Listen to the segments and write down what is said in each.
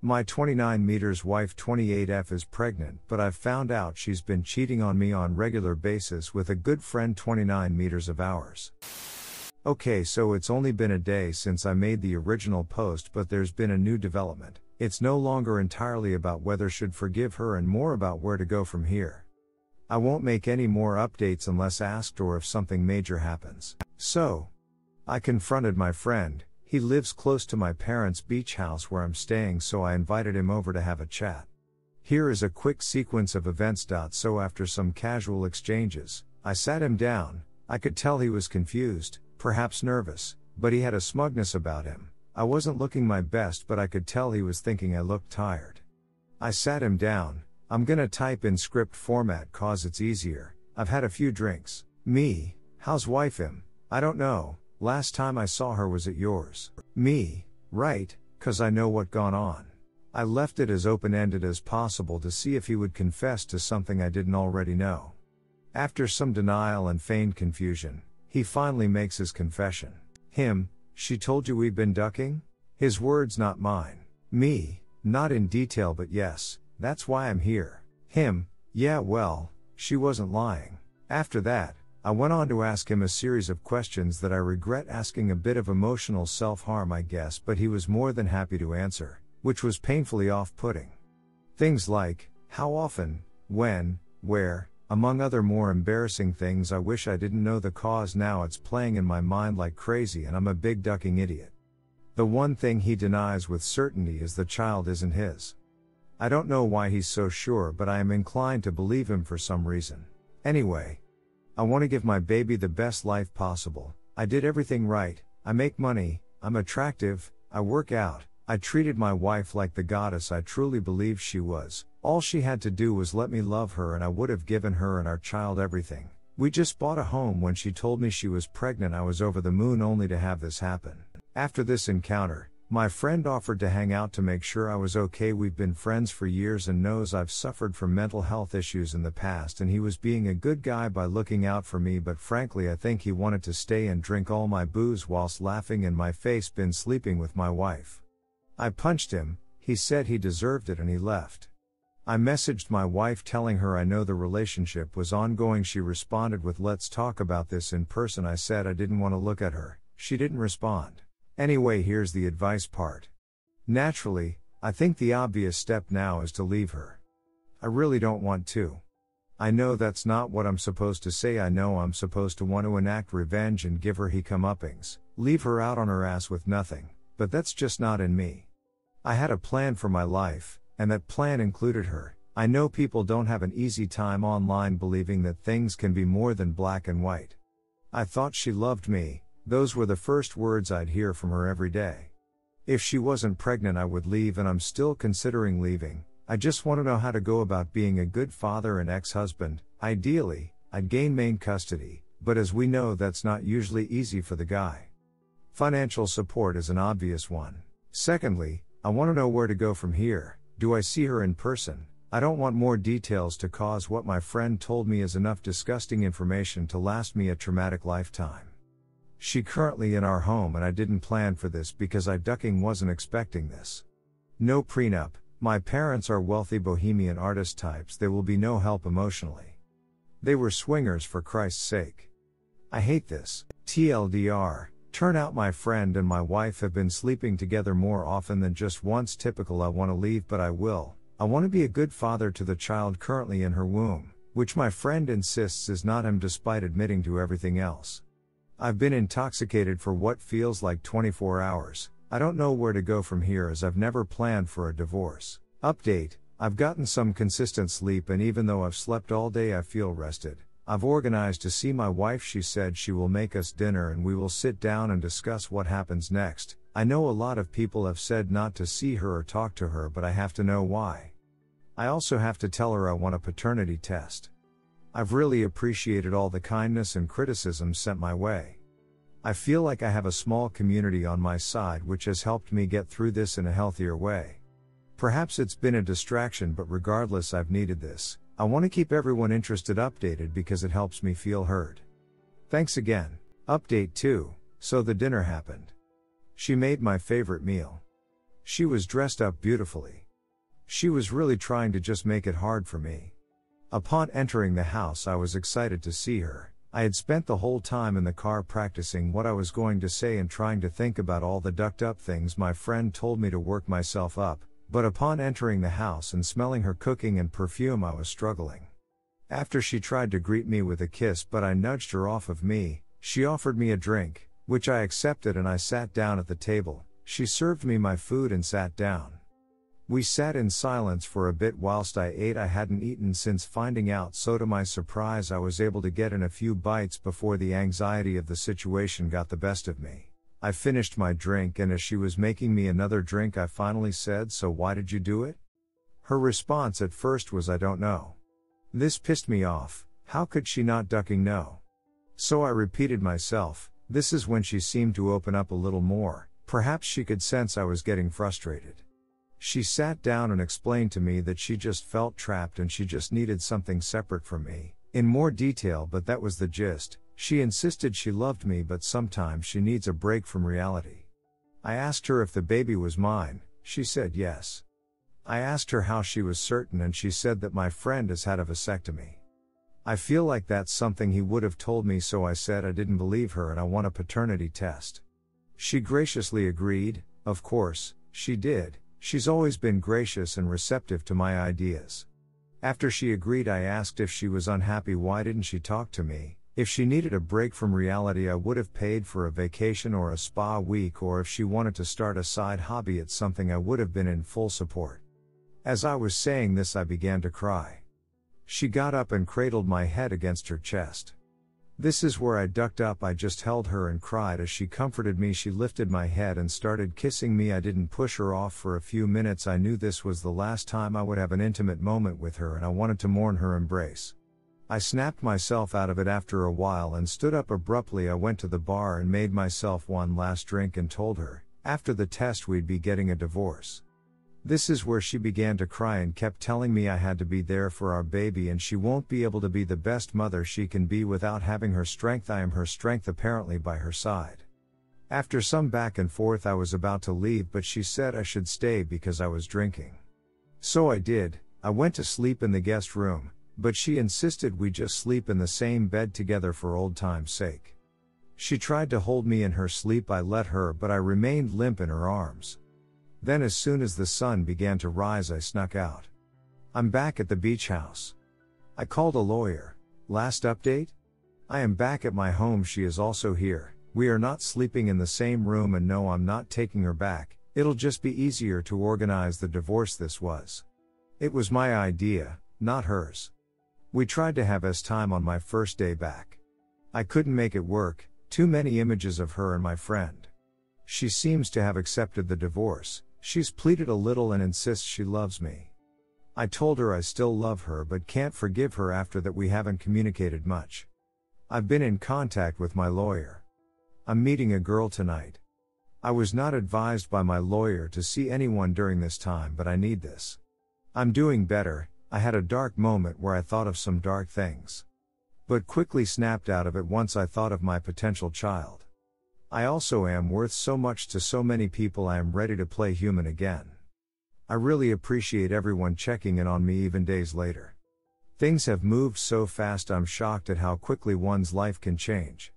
My 29 meters wife 28F is pregnant, but I've found out she's been cheating on me on regular basis with a good friend 29 meters of ours. Okay, so it's only been a day since I made the original post, but there's been a new development. It's no longer entirely about whether should forgive her and more about where to go from here. I won't make any more updates unless asked or if something major happens. So, I confronted my friend. He lives close to my parents' beach house where I'm staying, so I invited him over to have a chat. Here is a quick sequence of events. So after some casual exchanges, I sat him down. I could tell he was confused, perhaps nervous, but he had a smugness about him. I wasn't looking my best, but I could tell he was thinking I looked tired. I sat him down. I'm gonna type in script format cause it's easier. I've had a few drinks. Me, how's wife him? I don't know. Last time I saw her was at yours. Me, right, cause I know what gone on. I left it as open-ended as possible to see if he would confess to something I didn't already know. After some denial and feigned confusion, he finally makes his confession. Him, she told you we've been ducking? His words, not mine. Me, not in detail but yes, that's why I'm here. Him, yeah well, she wasn't lying. After that, I went on to ask him a series of questions that I regret asking, a bit of emotional self-harm I guess, but he was more than happy to answer, which was painfully off-putting. Things like, how often, when, where, among other more embarrassing things. I wish I didn't know the cause. Now it's playing in my mind like crazy and I'm a big ducking idiot. The one thing he denies with certainty is the child isn't his. I don't know why he's so sure, but I am inclined to believe him for some reason. Anyway, I want to give my baby the best life possible. I did everything right. I make money, I'm attractive, I work out, I treated my wife like the goddess I truly believed she was. All she had to do was let me love her and I would have given her and our child everything. We just bought a home. When she told me she was pregnant, I was over the moon only to have this happen. After this encounter, my friend offered to hang out to make sure I was okay. We've been friends for years and knows I've suffered from mental health issues in the past, and he was being a good guy by looking out for me, but frankly I think he wanted to stay and drink all my booze whilst laughing in my face been sleeping with my wife. I punched him, he said he deserved it and he left. I messaged my wife telling her I know the relationship was ongoing. She responded with let's talk about this in person. I said I didn't want to look at her. She didn't respond. Anyway, here's the advice part. Naturally, I think the obvious step now is to leave her. I really don't want to. I know that's not what I'm supposed to say. I know I'm supposed to want to enact revenge and give her he comeuppings, leave her out on her ass with nothing, but that's just not in me. I had a plan for my life, and that plan included her. I know people don't have an easy time online believing that things can be more than black and white. I thought she loved me. Those were the first words I'd hear from her every day. If she wasn't pregnant I would leave, and I'm still considering leaving. I just want to know how to go about being a good father and ex-husband. Ideally, I'd gain main custody, but as we know that's not usually easy for the guy. Financial support is an obvious one. Secondly, I want to know where to go from here. Do I see her in person? I don't want more details to cause what my friend told me is enough disgusting information to last me a traumatic lifetime. She currently in our home and I didn't plan for this because I ducking wasn't expecting this. No prenup, my parents are wealthy bohemian artist types, there will be no help emotionally. They were swingers for Christ's sake. I hate this. TLDR, turn out my friend and my wife have been sleeping together more often than just once. Typical. I want to leave but I will. I want to be a good father to the child currently in her womb, which my friend insists is not him despite admitting to everything else. I've been intoxicated for what feels like 24 hours. I don't know where to go from here as I've never planned for a divorce. Update, I've gotten some consistent sleep and even though I've slept all day I feel rested. I've organized to see my wife. She said she will make us dinner and we will sit down and discuss what happens next. I know a lot of people have said not to see her or talk to her, but I have to know why. I also have to tell her I want a paternity test. I've really appreciated all the kindness and criticism sent my way. I feel like I have a small community on my side which has helped me get through this in a healthier way. Perhaps it's been a distraction, but regardless I've needed this. I want to keep everyone interested updated because it helps me feel heard. Thanks again. Update 2, so the dinner happened. She made my favorite meal. She was dressed up beautifully. She was really trying to just make it hard for me. Upon entering the house, I was excited to see her. I had spent the whole time in the car practicing what I was going to say and trying to think about all the ducked up things my friend told me to work myself up, but upon entering the house and smelling her cooking and perfume, I was struggling. After she tried to greet me with a kiss, but I nudged her off of me, she offered me a drink, which I accepted, and I sat down at the table. She served me my food and sat down. We sat in silence for a bit whilst I ate. I hadn't eaten since finding out, so to my surprise I was able to get in a few bites before the anxiety of the situation got the best of me. I finished my drink, and as she was making me another drink I finally said, "So why did you do it?" Her response at first was, "I don't know." This pissed me off. How could she not ducking no? So I repeated myself. This is when she seemed to open up a little more. Perhaps she could sense I was getting frustrated. She sat down and explained to me that she just felt trapped and she just needed something separate from me, in more detail, but that was the gist. She insisted she loved me, but sometimes she needs a break from reality. I asked her if the baby was mine. She said yes. I asked her how she was certain, and she said that my friend has had a vasectomy. I feel like that's something he would have told me, so I said I didn't believe her and I want a paternity test. She graciously agreed. Of course, she did. She's always been gracious and receptive to my ideas. After she agreed, I asked if she was unhappy, why didn't she talk to me? If she needed a break from reality, I would have paid for a vacation or a spa week, or if she wanted to start a side hobby, it's something I would have been in full support. As I was saying this, I began to cry. She got up and cradled my head against her chest. This is where I ducked up. I just held her and cried as she comforted me. She lifted my head and started kissing me. I didn't push her off for a few minutes. I knew this was the last time I would have an intimate moment with her, and I wanted to mourn her embrace. I snapped myself out of it after a while and stood up abruptly. I went to the bar and made myself one last drink and told her, after the test, we'd be getting a divorce. This is where she began to cry and kept telling me I had to be there for our baby and she won't be able to be the best mother she can be without having her strength. I am her strength, apparently, by her side. After some back and forth, I was about to leave, but she said I should stay because I was drinking. So I did. I went to sleep in the guest room, but she insisted we just sleep in the same bed together for old time's sake. She tried to hold me in her sleep. I let her, but I remained limp in her arms. Then as soon as the sun began to rise, I snuck out. I'm back at the beach house. I called a lawyer. Last update? I am back at my home. She is also here. We are not sleeping in the same room, and no, I'm not taking her back. It'll just be easier to organize the divorce. It was my idea, not hers. We tried to have time on my first day back. I couldn't make it work. Too many images of her and my friend. She seems to have accepted the divorce. She's pleaded a little and insists she loves me. I told her I still love her but can't forgive her after that. We haven't communicated much. I've been in contact with my lawyer. I'm meeting a girl tonight. I was not advised by my lawyer to see anyone during this time, but I need this. I'm doing better. I had a dark moment where I thought of some dark things, but quickly snapped out of it once I thought of my potential child. I also am worth so much to so many people. I am ready to play human again. I really appreciate everyone checking in on me even days later. Things have moved so fast. I'm shocked at how quickly one's life can change.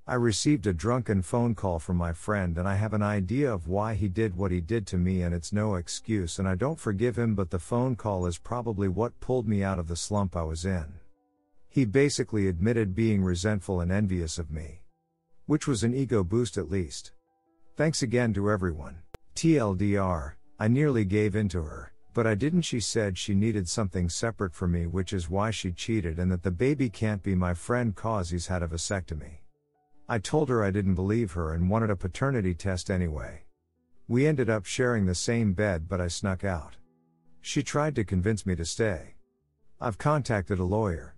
I received a drunken phone call from my friend, and I have an idea of why he did what he did to me, and it's no excuse, and I don't forgive him, but the phone call is probably what pulled me out of the slump I was in. He basically admitted being resentful and envious of me, which was an ego boost at least. Thanks again to everyone. TLDR, I nearly gave in to her, but I didn't. She said she needed something separate from me, which is why she cheated, and that the baby can't be my friend cause he's had a vasectomy. I told her I didn't believe her and wanted a paternity test anyway. We ended up sharing the same bed, but I snuck out. She tried to convince me to stay. I've contacted a lawyer.